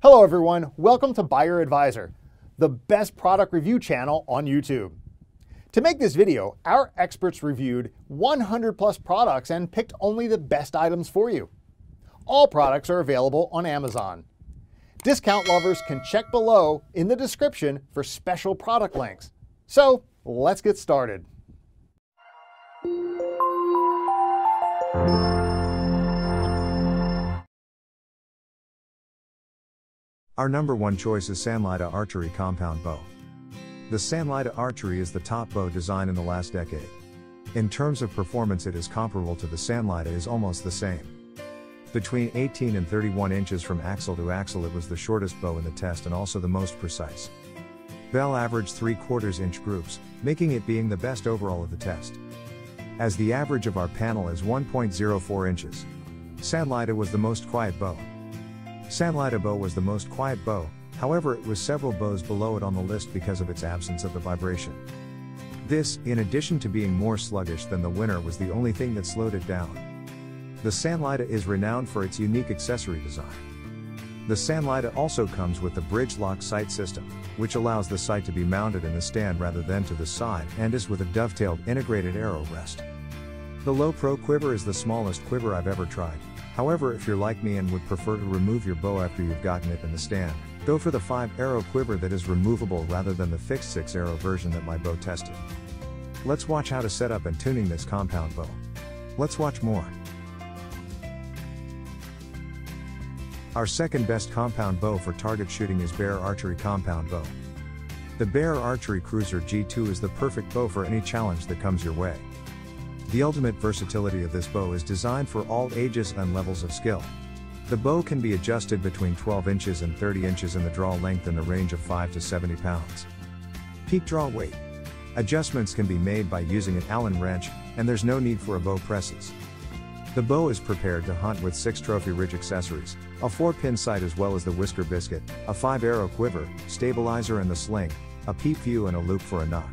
Hello everyone, welcome to Buyer Advisor, the best product review channel on YouTube. To make this video, our experts reviewed 100 plus products and picked only the best items for you. All products are available on Amazon. Discount lovers can check below in the description for special product links. So let's get started. Our number one choice is Sanlida Archery Compound Bow. The Sanlida Archery is the top bow design in the last decade. In terms of performance, it is comparable to the Sanlida is almost the same. Between 18 and 31 inches from axle to axle, it was the shortest bow in the test and also the most precise. Bell averaged 3/4 inch groups, making it being the best overall of the test. As the average of our panel is 1.04 inches. Sanlida was the most quiet bow. Sanlida bow was the most quiet bow, however it was several bows below it on the list because of its absence of the vibration. This, in addition to being more sluggish than the winner, was the only thing that slowed it down. The Sanlida is renowned for its unique accessory design. The Sanlida also comes with the bridge lock sight system, which allows the sight to be mounted in the stand rather than to the side, and is with a dovetailed integrated arrow rest. The Low Pro quiver is the smallest quiver I've ever tried. However, if you're like me and would prefer to remove your bow after you've gotten it in the stand, go for the 5-arrow quiver that is removable rather than the fixed 6-arrow version that my bow tested. Let's watch how to set up and tuning this compound bow. Let's watch more. Our second best compound bow for target shooting is Bear Archery Compound Bow. The Bear Archery Cruiser G2 is the perfect bow for any challenge that comes your way. The ultimate versatility of this bow is designed for all ages and levels of skill. The bow can be adjusted between 12 inches and 30 inches in the draw length in the range of 5 to 70 pounds. Peak draw weight. Adjustments can be made by using an Allen wrench, and there's no need for a bow presses. The bow is prepared to hunt with 6 trophy ridge accessories, a 4-pin sight as well as the whisker biscuit, a 5-arrow quiver, stabilizer and the sling, a peep view and a loop for a nock.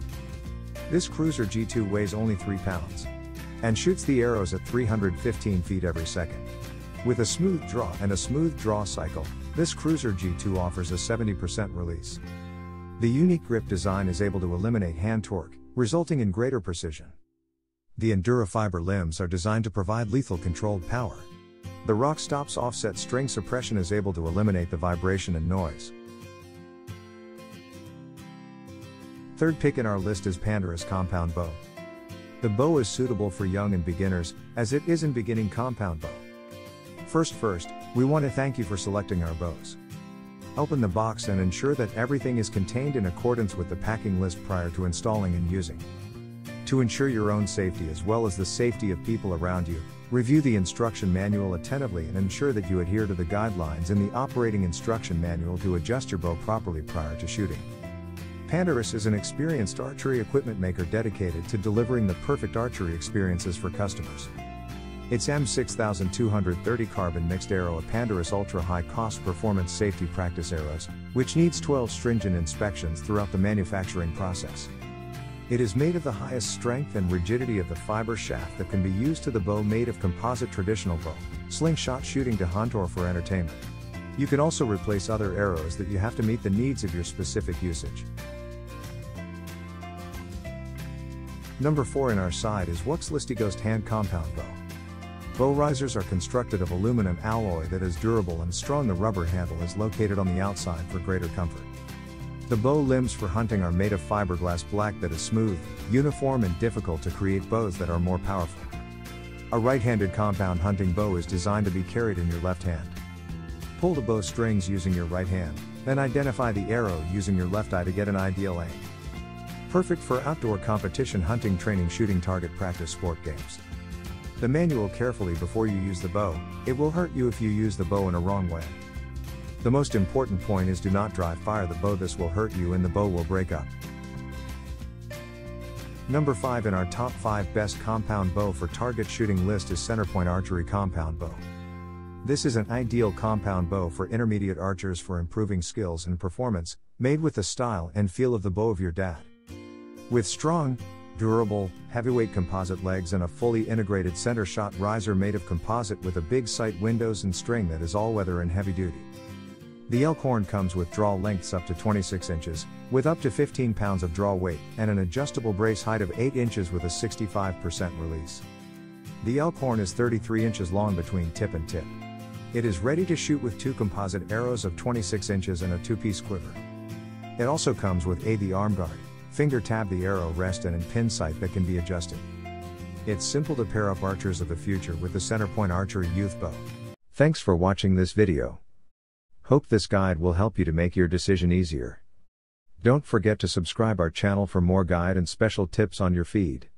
This Cruiser G2 weighs only 3 pounds. And shoots the arrows at 315 feet every second. With a smooth draw and a smooth draw cycle, this Cruiser G2 offers a 70% release. The unique grip design is able to eliminate hand torque, resulting in greater precision. The Endura fiber limbs are designed to provide lethal controlled power. The Rock Stops offset string suppression is able to eliminate the vibration and noise. Third pick in our list is Pandarus Compound Bow. The bow is suitable for young and beginners, as it is an beginning compound bow. First, we want to thank you for selecting our bows. Open the box and ensure that everything is contained in accordance with the packing list prior to installing and using. To ensure your own safety as well as the safety of people around you, review the instruction manual attentively and ensure that you adhere to the guidelines in the operating instruction manual to adjust your bow properly prior to shooting. Pandarus is an experienced archery equipment maker dedicated to delivering the perfect archery experiences for customers. Its M6230 carbon mixed arrow are Pandarus ultra high cost performance safety practice arrows, which needs 12 stringent inspections throughout the manufacturing process. It is made of the highest strength and rigidity of the fiber shaft that can be used to the bow made of composite traditional bow, slingshot shooting to hunt or for entertainment. You can also replace other arrows that you have to meet the needs of your specific usage. Number 4 in our side is Wuchs Listighost Hand Compound Bow. Bow risers are constructed of aluminum alloy that is durable and strong. The rubber handle is located on the outside for greater comfort. The bow limbs for hunting are made of fiberglass black that is smooth, uniform and difficult to create bows that are more powerful. A right-handed compound hunting bow is designed to be carried in your left hand. Pull the bow strings using your right hand, then identify the arrow using your left eye to get an ideal aim. Perfect for outdoor competition hunting, training, shooting, target practice, sport games. The manual carefully before you use the bow. It will hurt you if you use the bow in a wrong way. The most important point is do not dry fire the bow. This will hurt you and the bow will break up. Number 5 in our top 5 best compound bow for target shooting list is Centerpoint Archery Compound Bow. This is an ideal compound bow for intermediate archers for improving skills and performance, made with the style and feel of the bow of your dad. With strong, durable, heavyweight composite legs and a fully integrated center shot riser made of composite with a big sight, windows and string that is all-weather and heavy-duty. The Elkhorn comes with draw lengths up to 26 inches, with up to 15 pounds of draw weight, and an adjustable brace height of 8 inches with a 65% release. The Elkhorn is 33 inches long between tip and tip. It is ready to shoot with 2 composite arrows of 26 inches and a 2-piece quiver. It also comes with the arm guard, finger tab, the arrow rest, and pin sight that can be adjusted. It's simple to pair up archers of the future with the Centerpoint Archery Youth Bow. Thanks for watching this video. Hope this guide will help you to make your decision easier. Don't forget to subscribe our channel for more guide and special tips on your feed.